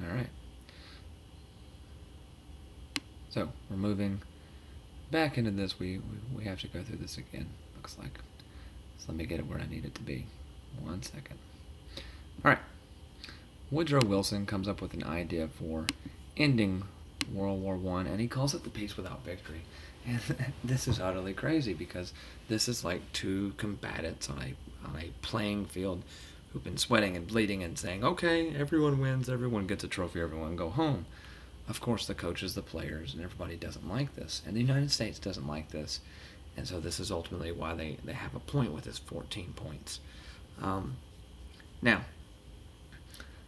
All right. So we're moving back into this. We have to go through this again. Looks like. So let me get it where I need it to be. 1 second. All right. Woodrow Wilson comes up with an idea for ending World War I, and he calls it the peace without victory. And this is utterly crazy because this is like two combatants on a playing field who've been sweating and bleeding and saying, okay, everyone wins, everyone gets a trophy, everyone go home. Of course, the coaches, the players, and everybody doesn't like this. And the United States doesn't like this. And so this is ultimately why they have a point with this 14 points. Now,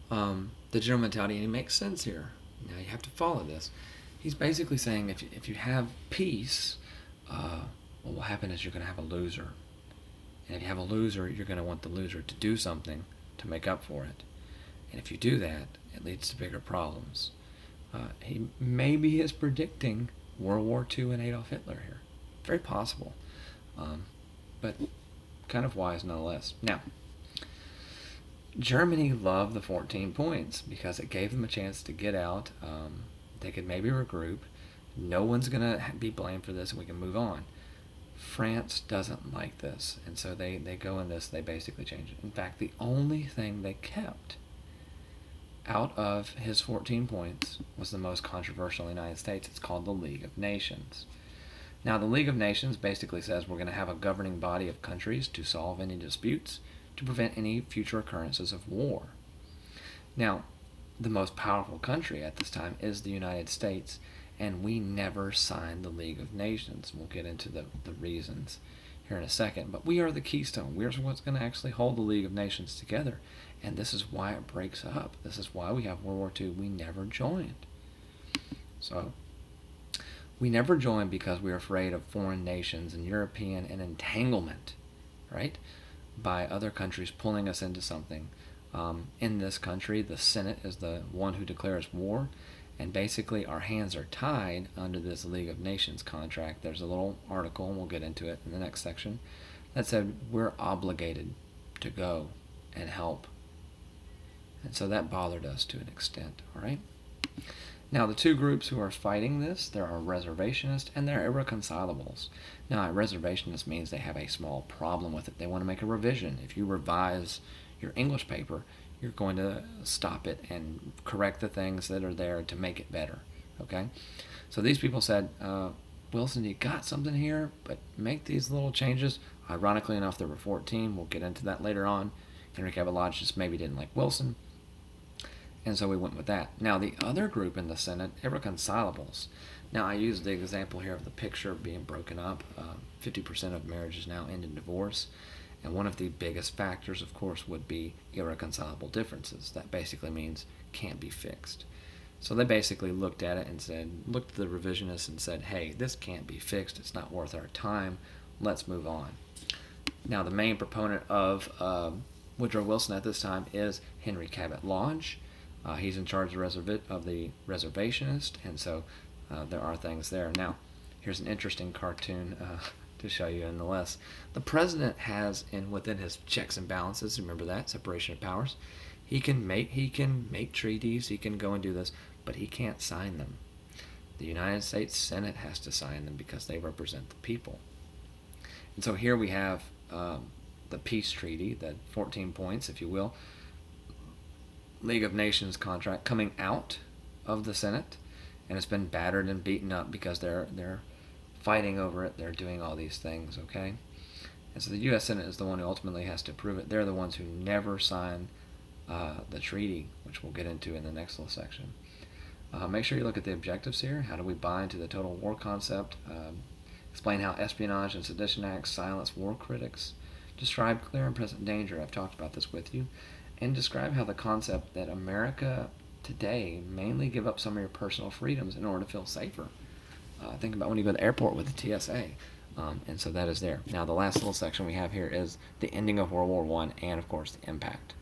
the general mentality, and it makes sense here. Now you have to follow this. He's basically saying if you have peace, what will happen is you're going to have a loser. And if you have a loser, you're going to want the loser to do something to make up for it. And if you do that, it leads to bigger problems. He maybe is predicting World War II and Adolf Hitler here. Very possible. But kind of wise nonetheless. Now, Germany loved the 14 points because it gave them a chance to get out. They could maybe regroup. No one's going to be blamed for this, and we can move on. France doesn't like this, and so they go in this, they basically change it. In fact, the only thing they kept out of his 14 points was the most controversial in the United States. It's called the League of Nations. Now, the League of Nations basically says we're going to have a governing body of countries to solve any disputes, to prevent any future occurrences of war. Now, the most powerful country at this time is the United States, and we never signed the League of Nations. We'll get into the reasons here in a second, but we are the keystone. We're what's going to actually hold the League of Nations together, and this is why it breaks up. This is why we have World War II. We never joined. So, we never joined because we were afraid of foreign nations and European and entanglement, right, by other countries pulling us into something. In this country, the Senate is the one who declares war, and basically our hands are tied under this League of Nations contract. There's a little article, and we'll get into it in the next section, that said we're obligated to go and help. And so that bothered us to an extent, all right? Now, the two groups who are fighting this, there are reservationists and there are irreconcilables. Now, a reservationist means they have a small problem with it. They want to make a revision. If you revise your English paper, you're going to stop it and correct the things that are there to make it better, okay? So these people said, Wilson, you got something here, but make these little changes. Ironically enough, there were 14. We'll get into that later on. Henry Cabot Lodge just maybe didn't like Wilson, and so we went with that. Now, the other group in the Senate, irreconcilables. Now, I used the example here of the picture being broken up. 50% of marriages now end in divorce. And one of the biggest factors, of course, would be irreconcilable differences. That basically means can't be fixed. So they basically looked at it and said, looked at the revisionists and said, hey, this can't be fixed. It's not worth our time. Let's move on. Now, the main proponent of Woodrow Wilson at this time is Henry Cabot Lodge. He's in charge of the reservationist, and so there are things there. Now, here's an interesting cartoon to show you nonetheless. The president has within his checks and balances, remember that, separation of powers, he can make treaties, he can go and do this, but he can't sign them. The United States Senate has to sign them because they represent the people. And so here we have the peace treaty, the 14 points, if you will, League of Nations contract coming out of the Senate, and it's been battered and beaten up because they're fighting over it. They're doing all these things, okay? And so the U.S. Senate is the one who ultimately has to approve it. They're the ones who never sign the treaty, which we'll get into in the next little section. Make sure you look at the objectives here. How do we buy into the total war concept? Explain how espionage and sedition acts silence war critics. Describe clear and present danger. I've talked about this with you. And describe how the concept that America today mainly give up some of your personal freedoms in order to feel safer. Think about when you go to the airport with the TSA. And so that is there. Now, the last little section we have here is the ending of World War I and, of course, the impact.